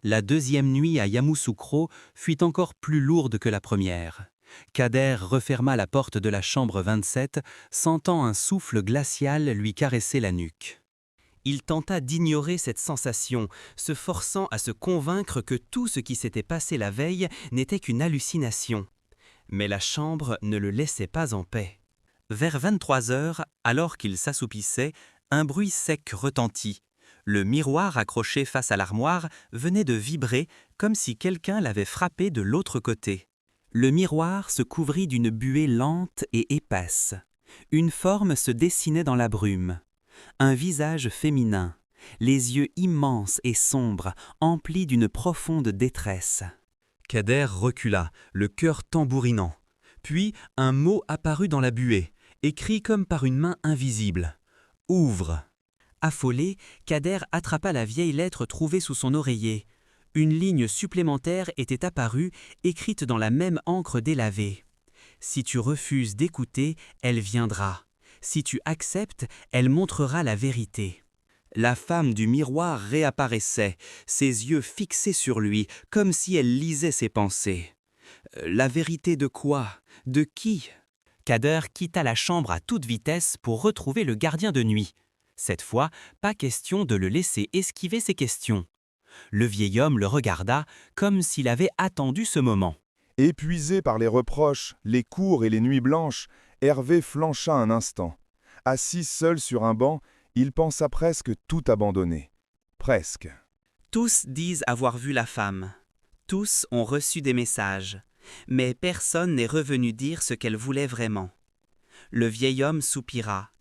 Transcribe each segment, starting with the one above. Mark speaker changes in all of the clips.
Speaker 1: La deuxième nuit à Yamoussoukro fut encore plus lourde que la première. Kader referma la porte de la chambre 27, sentant un souffle glacial lui caresser la nuque. Il tenta d'ignorer cette sensation, se forçant à se convaincre que tout ce qui s'était passé la veille n'était qu'une hallucination. Mais la chambre ne le laissait pas en paix. Vers 23 heures, alors qu'il s'assoupissait, un bruit sec retentit. Le miroir accroché face à l'armoire venait de vibrer comme si quelqu'un l'avait frappé de l'autre côté. Le miroir se couvrit d'une buée lente et épaisse. Une forme se dessinait dans la brume. Un visage féminin, les yeux immenses et sombres, emplis d'une profonde détresse. Kader recula, le cœur tambourinant. Puis un mot apparut dans la buée, écrit comme par une main invisible. « Ouvre !» Affolé, Kader attrapa la vieille lettre trouvée sous son oreiller. Une ligne supplémentaire était apparue, écrite dans la même encre délavée. « Si tu refuses d'écouter, elle viendra. Si tu acceptes, elle montrera la vérité. » La femme du miroir réapparaissait, ses yeux fixés sur lui, comme si elle lisait ses pensées. La vérité de quoi? De qui? Kader quitta la chambre à toute vitesse pour retrouver le gardien de nuit. Cette fois, pas question de le laisser esquiver ses questions. Le vieil homme le regarda comme s'il avait attendu ce moment.
Speaker 2: Épuisé par les reproches, les cours et les nuits blanches, Hervé flancha un instant. Assis seul sur un banc, il pensa presque tout abandonner. Presque.
Speaker 1: Tous disent avoir vu la femme. Tous ont reçu des messages. Mais personne n'est revenu dire ce qu'elle voulait vraiment. Le vieil homme soupira.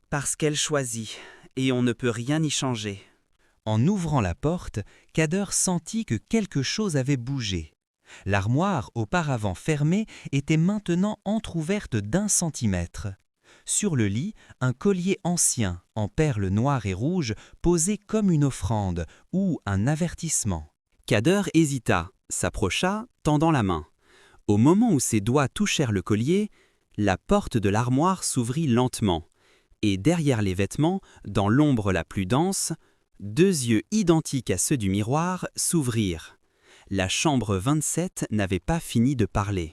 Speaker 1: Parce qu'elle choisit, et on ne peut rien y changer. En ouvrant la porte, Kader sentit que quelque chose avait bougé. L'armoire, auparavant fermée, était maintenant entr'ouverte d'1 centimètre. Sur le lit, un collier ancien, en perles noires et rouges, posé comme une offrande ou un avertissement. Kader hésita, s'approcha, tendant la main. Au moment où ses doigts touchèrent le collier, la porte de l'armoire s'ouvrit lentement, et derrière les vêtements, dans l'ombre la plus dense, 2 yeux identiques à ceux du miroir s'ouvrirent. La chambre 27 n'avait pas fini de parler.